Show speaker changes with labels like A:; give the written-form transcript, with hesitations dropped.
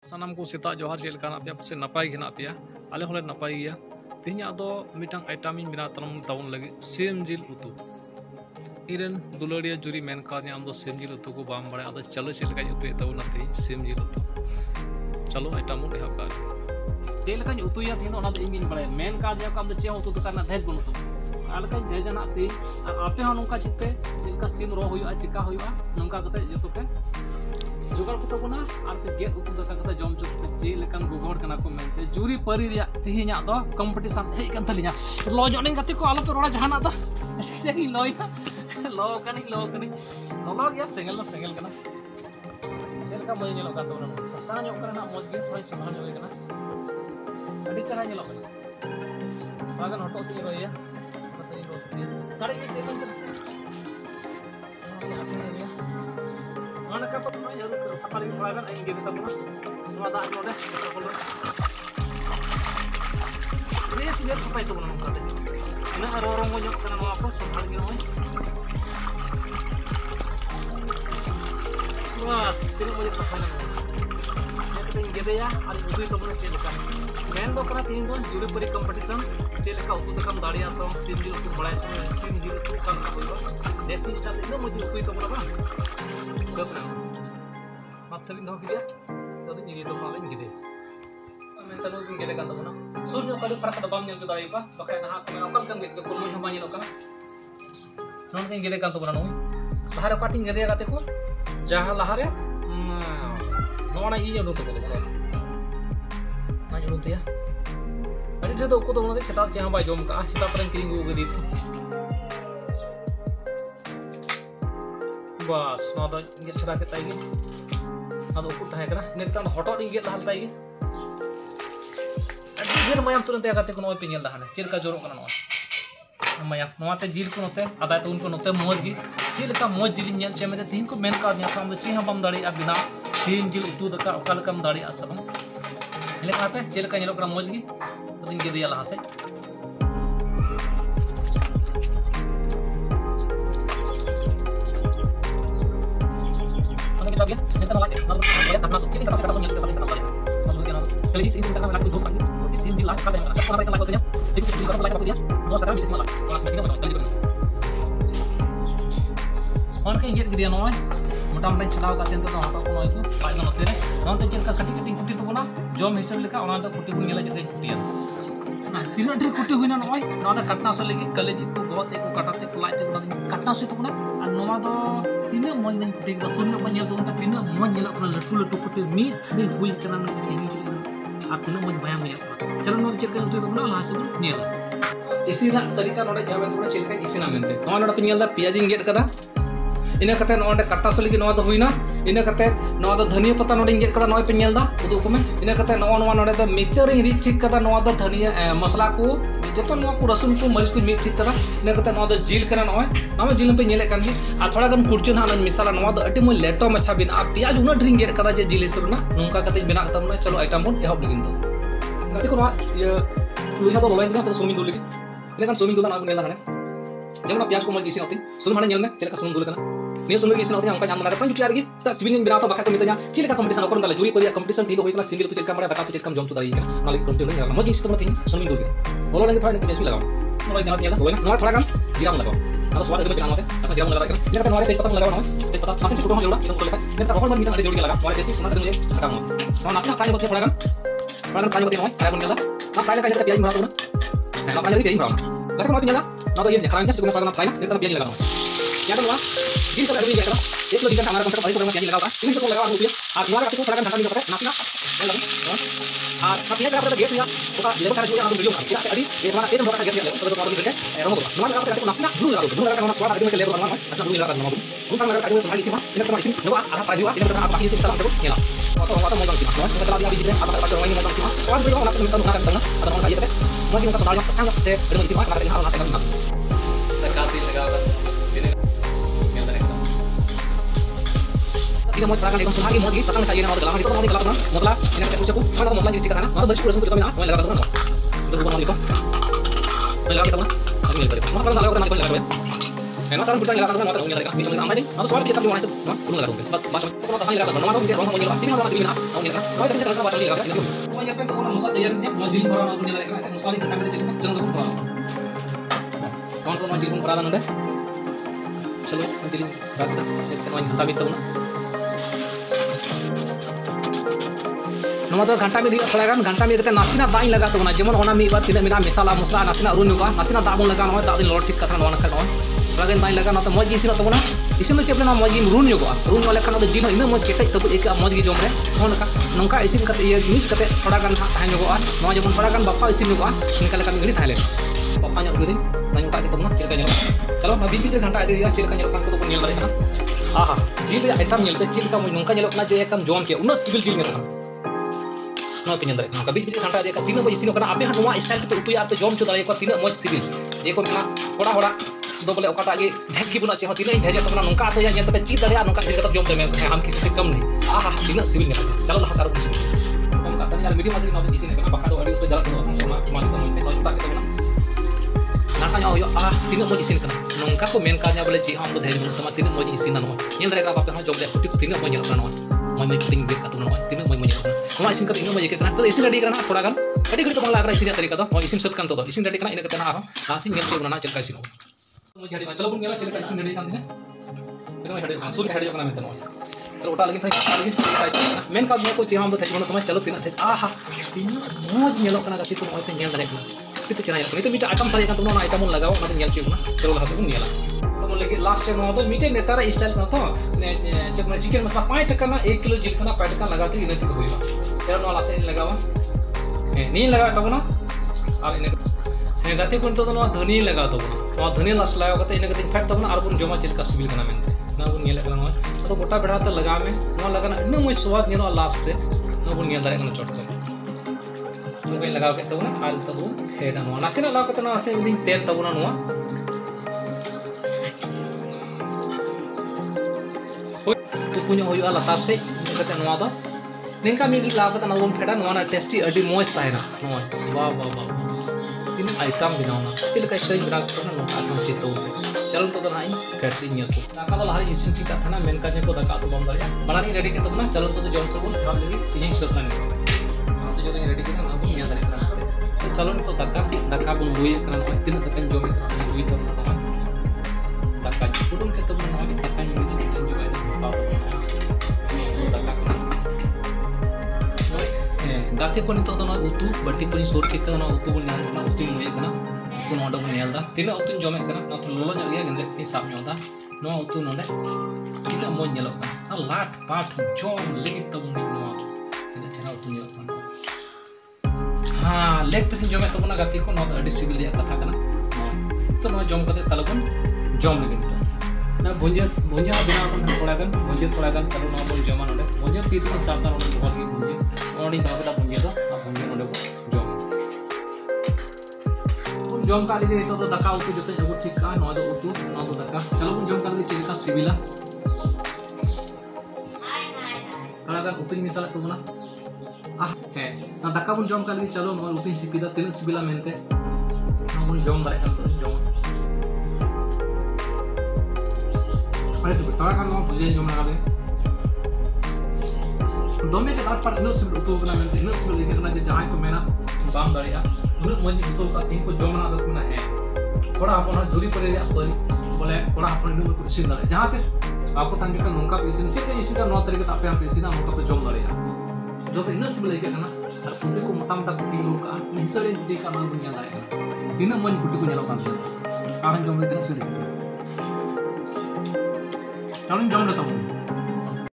A: सानाम को सेता जोहार चेक लेका पे पासे नपाय गे पे आले होले नपाय गया तेहना दो मिटांग आइटम इन बिना तवन लगे सीम जिल उतु इरेन दुलड़िया जुरी मेन का आम दो सीम जिल उतु को बाम बड़ा अद चलो चेक लेका उतु तवन ते सीम जिल उतु चलो आइटम एहब का
B: चेक लेका उतुया तेहन ओना दो इंगिन बड़ा मेन का दिया काम दो चे उतु करना धेज बनु तो आलका धेजना ते आपे हो नोका चिते चेका सीम रो होया चिका होया नोका कते जतो पे जुगाड़ को तबना और पे गेट उतु दका कते जम चुक चे लेकान गुगोड़ कना को मेनते जुरी परी रिया तेहना दो कंपटीशन हेज कान तलिया लो जने गते को आलो पे रोड़ा जहाना दो सेकी लोया लो कनी लो गया सेंगल कना चेलका मय नेलो का तबना ससा ᱧᱚᱜ करना मोज गे थोड़ा चुनाव ᱧᱚᱜ कना अडी चरा ᱧᱮᱞᱚᱜ कना बागन हटो से रोया बस ये रोज के तारे के चेतन के से mana kapal mana ya lu safari pelagan aing gitu tabuna cuma dak node kalau ini sendiri supaya itu menang kate ini orang ngonyok kana no apa soal gitu oi was tidak boleh safari ya kita gede ya ada ubi tabuna celaka main do kana tin don juri peri competition celaka utu dekam dariya song sim jiru tu mulai sim jiru tu kan boyo desi start itu mau utu tabuna bang Soalnya, mata bintang kita, tadi jadi itu paling gede. Mental lu gede kan teman. Surnya kali pernah ke depan yang kita ipa, pakai nah aku menokal kan gitu kurung yang banyak lokal. Non yang gede kan teman nong. Lahar pating gede kate ko. Jaha lahar ya. Nona iya lu tuh kalau. Nanya lu tuh ya. Ada jadi aku tuh nanti setar jangan baca jom kah, setar paling kering gue gede. बस ना तो इंगे छड़ा के ताई ना तो ऊपर तहे कना नेता हटो इंगे लहल ताई ढेर मायाम तुरंत आगाते को नय पे नेल दाहने चेलका जोरो कना नय मायाम नवाते जिल को नते आदाय तो उनको नते मोज गी चेलका मोज जिल नेल चे मेते तीन को मेन का न्या काम चे हम बम दाड़ी आ बिना सीन जिल उतु दका ओकाल कम दाड़ी आ सब हेले काते चेलका नेलो कना मोज गी तो इंगे दिया लहा से kita lihat kita lagi lihat tak masuk kita masuk kata soalnya kita paling terasa lalu dia kalau ini kita akan lakukan dos lagi di sini lagi kalau yang kita mereka lakukannya jadi kita akan lakukan dia dos sekarang di sini lagi pas kita mau kali terus orang kayak gitu dia noy mudah-mudahan chalaw ka tento to hata ko noy ko baik na mate non te jelka kati kuti to bona jom hisab leka ona da kuti hunyela jage kuti तीन ढेर कुटी हुई ना नॉय नॉदा कटना सो लगी कलेजी को बहुत एक कटाते को लाइट को कटना सो तो ना और नॉमा तो तीन मन नहीं कुटी तो सुन में नेल तो उनका तीन मन नेल को लटू कुटी मी ढेर हुई करना तीन आप तीन मन बयाम में चलो नॉर चेक कर तो ना लास्ट में नेल इसी ना तरीका नॉडे जावे थोड़ा चेक कर इसी ना मेनते नॉय नॉडा पे नेल दा पियाजिंग गेट कदा ina kate nonde katta so lagi noa do huina ina kate noa do dhaniya pata nonde inget kada noy pe nyel da udu ko me ina kate noa nonde do mixture ri chik kada noa do dhaniya masala ko joto noa ko rasun ko maris ko mix chik kada ina kate noa do jil kana noy noa jil pe nyele kan gi a thoda gan kurchun ha misala noa do ati mo leto macha bin a piyaj una drink get kada je jil isna nungka kate bina kata na chalo item bon ehob ligin do kate ko noa ye luha do romain to sumin do ligi ina kan sumin do na nela hane jangan piaj ko mal isi noti sunum hane nyel me chelka sunum do kana nih sebelum isi nanti angkat yang mana kan cuci lagi kita sibilin bina atau bakal komitenya cili kan kompetisi ngapur dalam juri peri kompetisi tiga hoikna single tu cili kamera dapat cili kam jom tu dari ikan nalik kompetisi nggak mau jenis itu nanti sumin dulu kalau lagi terakhir nanti biasa lagam mulai nyala nyala boleh nggak terakhir kan jiram lagam atau suara dengan bilang nanti asal jiram lagam ini kan mulai dari potong lagam dari potong masih cukup mahal kita boleh kan ini tak rohol kita ada juri lagam mulai dari sana dengan lagam mau nasi nak tanya buat siapa lagam pernah tanya buat ini saya pun nyala nak tanya kayak kita biasa berapa tuh nah tanya lagi biasa berapa lagi mau nyala nado ini kerangnya cukup lagam tanya kita biasa lagam yang kedua jadi saya ada biasa एक लोग दिखा हमारा concept vice programme क्या लगा होगा इन सबको लगा हुआ रुपया और हमारा आपको थोड़ा घंटा नहीं होता है नाचना नहीं लगे और सब ये आपका गेट या होगा लेवल का जो हम वीडियो का क्या अभी ये हमारा एक मोटा गेट या तो तो करके रहो होगा हमारा आपको नाचना ब्लू लगा हमारा स्वाद आदमी के लेवल बनाना है ऐसा ब्लू लगा करना होगा उनका हमारा आदमी तुम्हारी सीमा इन का इसी नो आधा प्राइस हुआ इन का आप बाकी से चला देखो ये ना तो वाला मैं सीमा तो कल अभी जितने आप बात करवाएंगे मैं सीमा स्वाद जो हम आपको ना करना अगर हम ये कहते हैं उनका समाज से संग से इसी सीमा हमारा यहाँ ना करना तकाती लगाकर kita mau peragakan ekor semagi mau sasang saya nama dalam itu mau dilakukan masalah ini kita ucapku mana masalah yang diciptakan mana bersih kurang kita mina mau lakukan teman itu bukan mau itu mau lakukan teman aku milih tadi mau kalau lakukan nanti boleh lakukan Memang cara berjalan lakukan motor punya mereka. Bisa amai atau soal kita cuma itu, belum lakukan. Bas kalau sasang lakukan, normal kita orang punya sini orang sini nak, orang ini kan. Kalau kita terus baca dia kan. Mau ya pengen orang musa tayarnya mau jilin orang punya mereka, itu musali kan kami cek jangan lupa. Kawan-kawan mau jilin peralan udah. Selalu mau jilin kata, kita mau kami tahu nak. Nomor tu घंटा में थोड़ा गान घंटा में कहते नासिना दाई लगा तो ना जेमन ओना मी बार तिना मिना मिसाला मसला नासिना रुन होगा नासिना दाबुन लगा नय दादिन लड़ ठीक कथा नवा नखा नय थोड़ा गान दाई लगा ना तो मौज इसिन तो बना इसिन तो चेपले ना मौज रुन होगा रुन वाले खाना तो जिल इन मौज केटे तब एक मौज की जम रे नका नंका इसिन कते ये मिस कते थोड़ा गान ताहन होगा नवा जेमन थोड़ा गान बापा इसिन होगा निका लेका घड़ी ताहले बापा ᱧᱚᱜ ᱜᱮᱫᱤᱧ ᱱᱟᱧ ᱠᱟ ᱠᱮ ᱛᱚᱵᱚᱱᱟ ᱪᱮᱞᱠᱟ ᱧᱮᱞᱚᱜ चलो मा बीच बीच घंटा आदि या चेलका ᱧᱮᱞᱚᱜ ᱠᱟᱱ ᱛᱚ ᱵᱚᱱ ᱧᱮᱞ ᱫᱟᱲᱮᱭᱟᱜ ᱠᱟᱱᱟ आहा जिल आइटम ᱧᱮᱞ ᱯᱮ ᱪᱮᱞᱠᱟ ᱱᱚᱝᱠᱟ ᱧᱮᱞᱚᱜ ᱠᱟᱱᱟ ᱡᱮ एकम जम के उना सिविल जिल ᱧᱮᱞᱚᱜ ᱠᱟᱱᱟ नौ पे दारे बीच बीच घंटा देखा तीन बजे इसिन आपे हाँ स्टाइल पे उतुया आप जम चो दाड़े तीन मज सिविल जे को हड़ा हड़ा दो बोले अकाटा आगे भेज की बुना चे तीन भेजे तो नौका तो या पे चीज दाड़े नौका चीज जम दे हम किसी से कम नहीं आहा तीन सिविल चलो लहा सारो इसिन हम का यार मीडियम मासे नौ इसिन करना बाका दो अड़ी उस पे जला तो सोमा माली तो मोइते तो जुटा के तो नाका ᱧᱚᱜ ᱦᱩᱭᱩᱜᱼᱟ तीन मज इसिन करना नौका को मेन का बोले चे हम तो धेज तमा तीन मज इसिन ना ᱧᱮᱞ दाड़े बापे हाँ जम दे कुटी को तीन मज ᱧᱮᱞᱚᱜ ᱠᱟᱱᱟ मज मज कुटिंग बेक का तो तीन मज मज ᱧᱮᱞᱚᱜ इसिन कर इन मज के तो इसिन रेडी करना थोड़ा गान अड़ी घड़ी तो बंग लागरा इसिन तरीका तो इसिन सत कान तो इसिन रेडी करना इन कते ना नासी नेल के बना चलका इसिन मज हड़ी चलो बन गेला चलका इसिन रेडी कान दिने फिर मैं हड़ी सुल हड़ी करना मेते चलो उठा लगी थाई चलका इसिन मेन का को चे हम तो थे तो चलो तीन थे आहा तीन मज ᱧᱮᱞᱚᱜ कना गति को ओते ᱧᱮल दाड़े कना कितु चेना ᱧᱮᱞᱚᱜ तो मीटा आइटम सारे का तो ना आइटम लगाओ ना ᱧᱮल चुना चलो लहा से बन गेला तो बोले कि लास्ट टाइम तो मीटे नेतारा स्टाइल का तो चिकन मसाला 5 टका ना 1 किलो जिल खाना 5 टका लगा के इन तक होइबा चलो ना लासे लगावा नी लगा तब ना और इन गति को तो ना धनी लगा तब ना धनी लास्ट लगा कते इन कते फैट तब ना और बन जमा चिलका सिविल कना मेनते ना बन नेल कना तो गोटा बेड़ा तो लगा में ना लगाना इन मोय स्वाद नेलो लास्ट पे ना बन नेल दारे कना चोट कर मुगे लगा के तब ना आल तब हेडा ना नासे ना लगा कते ना नासे दिन तेल तब ना नोआ तो पुnya होयुआ लातार से कते नोआ दा निंका मी लगा कते ना बन फेडा नोआ ना टेस्टी अडी मोज ताहेना नोआ वाह वाह वाह तीन आइटम बनावना चिलका सही बना के ना नोआ हम चितो चलो तो ना कैसे ᱧᱮᱞ तो दाका तो लहारी इसिन ठीक था ना मेन का जे को दाका तो बम दाड़िया बनानी रेडी के तो ना चलो तो जम सबन हम लगी तीन सतरा ने तो जो रेडी के ना अब ᱧᱮल दाड़े तो चलो तो दाका बन हुई करना तीन तक जम हुई तो दाका कुडुम के तो ना दाका ᱧᱮल गाते को नितो ना उतु बटी को सोर के ना उतु बन ना उतु मुये कना को नोडा बन नेलदा तीन उतु जमे कना ना तो लोलो ᱧᱚᱜ गेंदे ती साब ᱧᱚᱜदा नो उतु नोडे तीन मोज ᱧᱮᱞᱚᱜ कना लाट पाठ जम लेगित तब नो तीन चेना उतु ᱧᱮᱞᱚᱜ कना हां लेग पीस जमे तब ना गाते को नो अडी सिबिल या कथा कना तो नो जम कते तलबन जम लेगित ना भुंजिया बिना कन थोड़ा गन चलो ना बोल जमा नोडे भुंजिया ती तीन साबता नोडे बहुत की भुंजिया ओडी दाबदा भुंजिया तो आ भुंजिया नोडे जम का लीजिए तो दाका उतु जते जगो ठीक का नो दो उतु नो दो दाका चलो बन जम का लीजिए चेका सिबिला थोड़ा गन उतु मिसाल तो बना आ है ना दाका बन जम का लीजिए चलो नो उतु सिबिला तीन सिबिला मेनते नो बन जम दारे kan जम अरे तो थोड़ा का नो भुंजिया जम लगा दे दोमे के दाट पर नो सिबिल उतु बना मेनते नो सिबिल लिखे ना जहां को मेना बाम दाड़िया उन मज उतु का इनको जमना दो ना है थोड़ा अपन झुरी पर अपन बोले थोड़ा अपन इन को इसिन दाड़े जहां के आपको तंगे का नोंका पे इसिन के इसिन का नो तरीके आपे आप इसिन नोंका पे जम दाड़िया जो पे इन सिबिल लिखे ना और कुटी को मोटा मोटा कुटी का हिसरे कुटी का नो बुनिया दाड़े दिन मज कुटी को नेलो कान कारण जम ले दिन सिबिल चलो जम लेता हूं